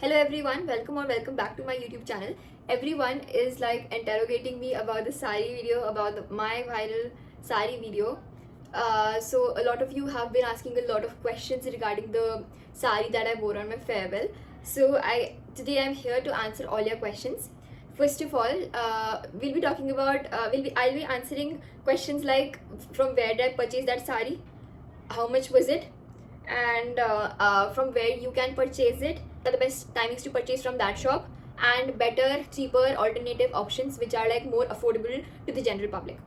Hello everyone, welcome or welcome back to my YouTube channel. Everyone is like interrogating me about the sari video, about my viral sari video. So a lot of you have been asking a lot of questions regarding the sari that I wore on my farewell. So today I'm here to answer all your questions. First of all, we'll be talking about I'll be answering questions like from where did I purchase that sari, how much was it, and from where you can purchase it, the best timings to purchase from that shop, and better, cheaper alternative options which are like more affordable to the general public.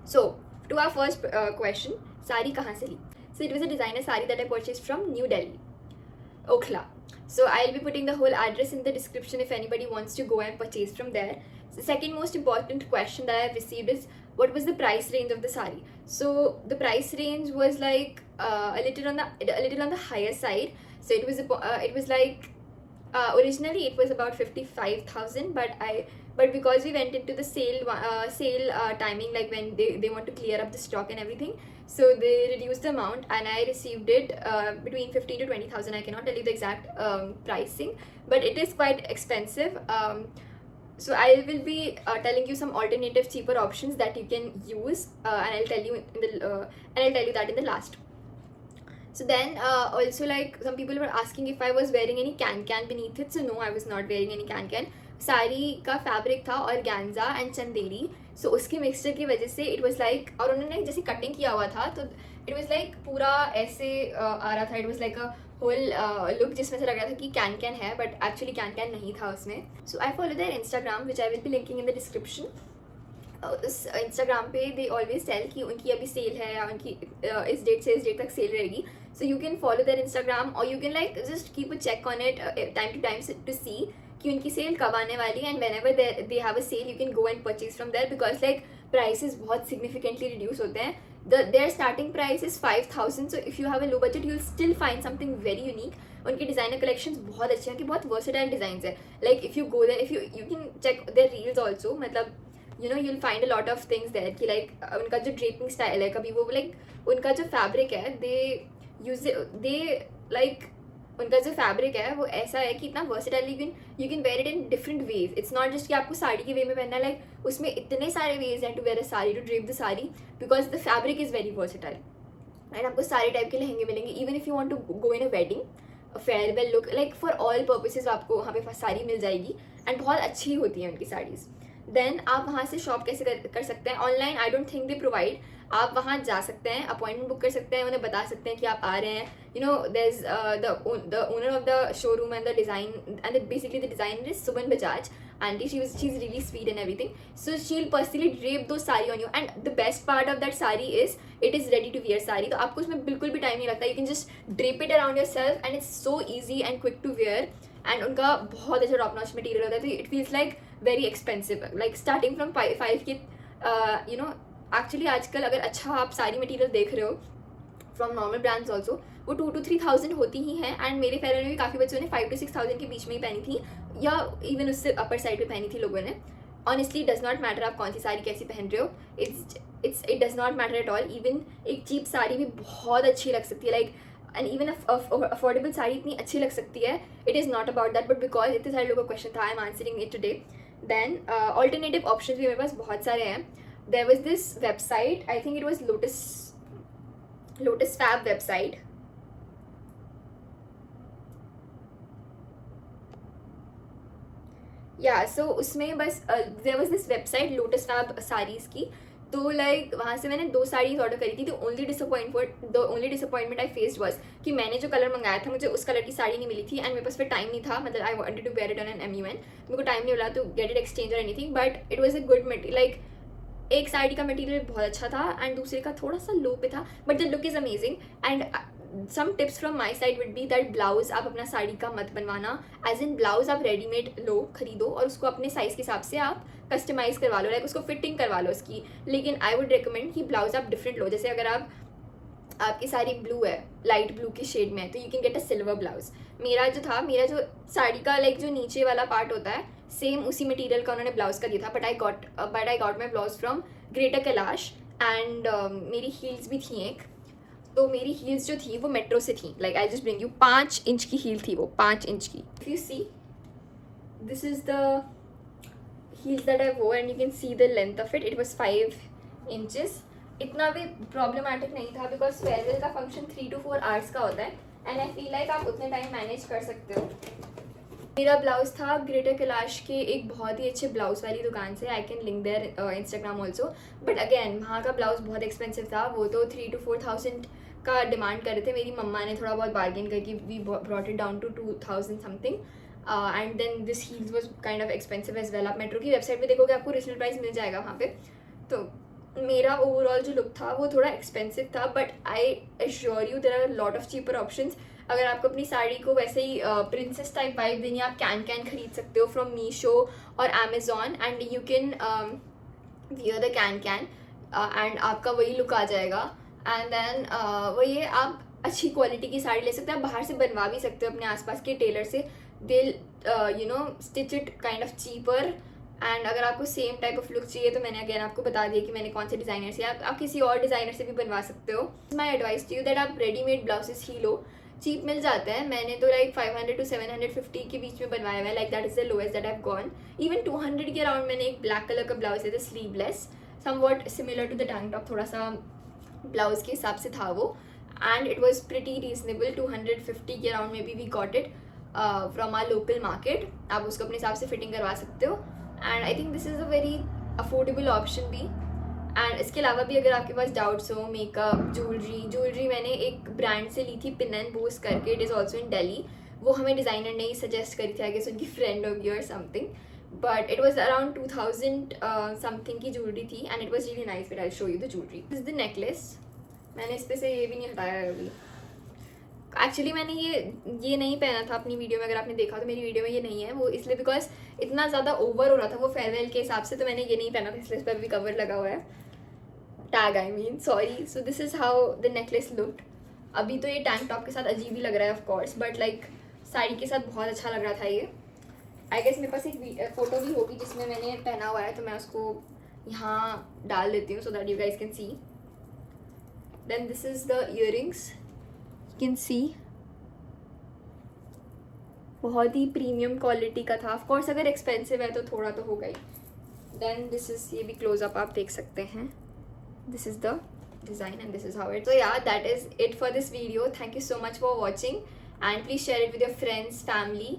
So, to our first question, sari kahan se li? So, it was a designer sari that I purchased from New Delhi, Okhla. So, I'll be putting the whole address in the description if anybody wants to go and purchase from there. The second most important question that I've received is what was the price range of the sari? So, the price range was like a little on the higher side. So, it was like originally it was about 55,000, but because we went into the sale timing, like when they want to clear up the stock and everything, so they reduced the amount and I received it between 15 to 20,000. I cannot tell you the exact pricing, but it is quite expensive. So I will be telling you some alternative cheaper options that you can use, and I'll tell you that in the last. So then also, like, some people were asking if I was wearing any can beneath it. So no, I was not wearing any can. Sari का fabric था organza and Chanderi. सो उसके mixture की वजह से it was like, और उन्होंने जैसे cutting किया हुआ था तो इट वाज लाइक पूरा ऐसे आ रहा था. It was like a whole look जिसमें से लग रहा था कि कैन है, बट एक्चुअली कैन नहीं था उसमें. So I follow their Instagram which I will be linking in the description. उस इंस्टाग्राम पे दे ऑलवेज टेल कि उनकी अभी सेल है या उनकी इस डेट से इस डेट तक सेल रहेगी. So you can follow their Instagram और you can like just keep a check on it time to time to see कि उनकी सेल कब आने वाली है. And whenever they have a sale you can go and purchase from there, because like prices बहुत significantly reduce होते हैं. Their starting price is 5,000. So if you have a low budget you will still find something very unique. उनके designer collections बहुत अच्छे हैं कि बहुत versatile design है. Like if you go there, if you can check their reels also, मतलब you'll find a lot of things there कि like उनका जो ड्रेपिंग स्टाइल है, कभी वो like उनका जो फैब्रिक है उनका जो फैब्रिक है वो ऐसा है कि इतना versatile, you can wear it in different ways. It's not just कि आपको साड़ी के वे में पहनना है. लाइक उसमें इतने सारे वेज हैं to wear a sari, to drape the sari, because the fabric is very versatile. And आपको सारे टाइप के लहंगे मिलेंगे. Even if you want to go in a wedding, farewell look, like for all purposes आपको वहाँ पे साड़ी मिल जाएगी. एंड बहुत अच्छी होती हैं उनकी साड़ीज़. देन आप वहाँ से शॉप कैसे कर सकते हैं? Online I don't think they provide. आप वहाँ जा सकते हैं, अपॉइंटमेंट बुक कर सकते हैं, उन्हें बता सकते हैं कि आप आ रहे हैं. There is the owner of the showroom and the design and basically the designer is Suman Bajaj. Auntie, she is really sweet and everything. So she'll personally drape those sari on you. And the best part of that sari is it is ready to wear sari. तो आपको उसमें बिल्कुल भी time नहीं लगता. You can just drape it around yourself and it's so easy and quick to wear. And उनका बहुत अच्छा टॉप नॉच मटीरियल होता है, तो it feels like very expensive. Like starting from 5 के एक्चुअली आजकल अगर अच्छा आप सारी मटीरियल देख रहे हो फ्रॉम नॉर्मल ब्रांड्स ऑल्सो, वो 2 to 3,000 होती ही हैं. एंड मेरे फेयर में भी काफ़ी बच्चों ने 5 to 6,000 के बीच में ही पहनी थी, या इवन उससे अपर साइड पे पहनी थी लोगों ने. ऑनेस्टली डज नॉट मैटर आप कौन सी साड़ी कैसी पहन रहे हो. It does not matter at all. Even एक चीप साड़ी भी बहुत अच्छी लग सकती है. Like and even affordable sari इतनी अच्छी लग सकती है. It is not about that, but because इतने सारे लोगों का क्वेश्चन था, I am answering it today. Then alternative option भी मेरे पास बहुत सारे हैं. There was this website, I think it was Lotus Fab website. या सो उसमें बस there was this website Lotus Fab saris की. तो लाइक वहाँ से मैंने 2 साड़ीज़ ऑर्डर करी थी. The only disappointment I faced was कि मैंने जो कलर मंगाया था मुझे उस कलर की साड़ी नहीं मिली थी. एंड मेरे पास फिर टाइम नहीं था, मतलब I wanted to wear it on an MUN. मेरे को टाइम नहीं मिला तो गेट इट एक्सचेंज और anything. But it was a good material. Like एक साड़ी का मटीरियल बहुत अच्छा था एंड दूसरे का थोड़ा सा लो पे था, but the look is amazing. And some tips from my side would be that blouse आप अपना साड़ी का मत बनवाना. एज इन ब्लाउज आप रेडीमेड लो, खरीदो और उसको अपने साइज़ के हिसाब से आप कस्टमाइज़ करवा लो, लाइक उसको फिटिंग करवा लो उसकी. लेकिन आई वुड रिकमेंड कि ब्लाउज आप डिफरेंट लो. जैसे अगर आपकी साड़ी ब्लू है, लाइट ब्लू के शेड में है, तो you can get a silver blouse. मेरा जो साड़ी का लाइक जो नीचे वाला पार्ट होता है सेम उसी मटीरियल का उन्होंने ब्लाउज का दिया था. But I got my blouse from greater Kailash. And मेरी हील्स भी थी एक. तो मेरी हील्स जो थी वो मेट्रो से थी, like I just bring you, 5 inch की हील थी वो, 5 इंच की. If you see this is the heels that I wore and you can see the length of it. It was 5 inches. इतना भी प्रॉब्लमेटिक नहीं था बिकॉज फेयरवेल का function 3 to 4 hours का होता है एंड आई फील लाइक आप उतने टाइम मैनेज कर सकते हो. मेरा ब्लाउज था ग्रेटर कैलाश के एक बहुत ही अच्छे ब्लाउज वाली दुकान से. I can link there Instagram also. But again वहाँ का ब्लाउज बहुत एक्सपेंसिव था. वो तो 3 to 4,000 का डिमांड कर रहे थे. मेरी मम्मा ने थोड़ा बहुत बार्गेन करके we brought it down to 2,000 something. And then this heels was kind of expensive as well. आप मेट्रो की वेबसाइट पे देखोगे आपको रीजनल प्राइस मिल जाएगा वहाँ पे. तो मेरा ओवरऑल जो लुक था वो थोड़ा एक्सपेंसिव था but I assure you there are lot of cheaper options. अगर आपको अपनी साड़ी को वैसे ही प्रिंसेस टाइप वाइब देनी है, आप कैन खरीद सकते हो फ्रॉम मीशो और Amazon and you can wear the can and आपका वही लुक आ जाएगा. एंड देन वही आप अच्छी क्वालिटी की साड़ी ले सकते हैं. आप बाहर से बनवा भी सकते हो अपने आसपास के टेलर से. they'll stitch it kind of cheaper. And अगर आपको सेम टाइप ऑफ लुक चाहिए तो मैंने अगेन आपको बता दिया कि मैंने कौन से डिज़ाइनर से, आप किसी और डिज़ाइनर से भी बनवा सकते हो. My advice to you that आप रेडीमेड ब्लाउजेस ही लो. चीप मिल जाते हैं. मैंने तो लाइक 500 to 750 के बीच में बनवाया हुआ है. Like that is the lowest that I have gone. Even 200 के अराउंड मैंने एक ब्लैक कलर का ब्लाउज है, sleeveless, somewhat similar to the tank top, थोड़ा सा ब्लाउज के हिसाब से था वो. And it was pretty reasonable. 250 के अराउंड में भी got it from our local market. आप उसको अपने हिसाब से फिटिंग करवा सकते हो. And I think this is a very affordable option भी. एंड इसके अलावा भी अगर आपके पास डाउट्स हो, मेकअप, ज्वेलरी मैंने एक ब्रांड से ली थी, पिन एंड बोस करके. It is also in Delhi. वो हमें डिज़ाइनर ने ही सजेस्ट करी थी, आई गेस उनकी फ्रेंड होगी और something. But it was around 2,000 something की ज्वेलरी थी and it was really nice. But I show you the jewellery. This is the necklace. मैंने इस पे से ये भी नहीं हटाया है अभी. एक्चुअली मैंने ये नहीं पहना था अपनी वीडियो में. अगर आपने देखा तो मेरी वीडियो में ये नहीं है, वो इसलिए बिकॉज इतना ज़्यादा ओवर हो रहा था वो फेयरवेल के हिसाब से, तो मैंने ये नहीं पहना था, इसलिए इस पर भी कवर लगा हुआ है, tag I mean, sorry. So this is how the necklace looked. अभी तो ये टैंक टॉप के साथ अजीब ही लग रहा है of course, but like sari के साथ बहुत अच्छा लग रहा था ये. आई गेस मेरे पास एक फ़ोटो भी होगी जिसमें मैंने पहना हुआ है, तो मैं उसको यहाँ डाल देती हूँ so that you guys can see. Then this is the earrings, can see. बहुत ही प्रीमियम क्वालिटी का था. ऑफ कोर्स अगर एक्सपेंसिव है तो थोड़ा तो होगा ही. देन दिस इज, ये भी क्लोजअप आप देख सकते हैं. This is the design and this is how it. So yeah that is it for this video. Thank you so much for watching and please share it with your friends, family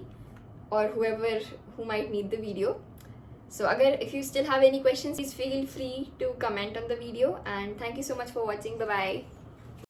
और whoever who might need the video. So agar if you still have any questions, please feel free to comment on the video, and thank you so much for watching. Bye bye.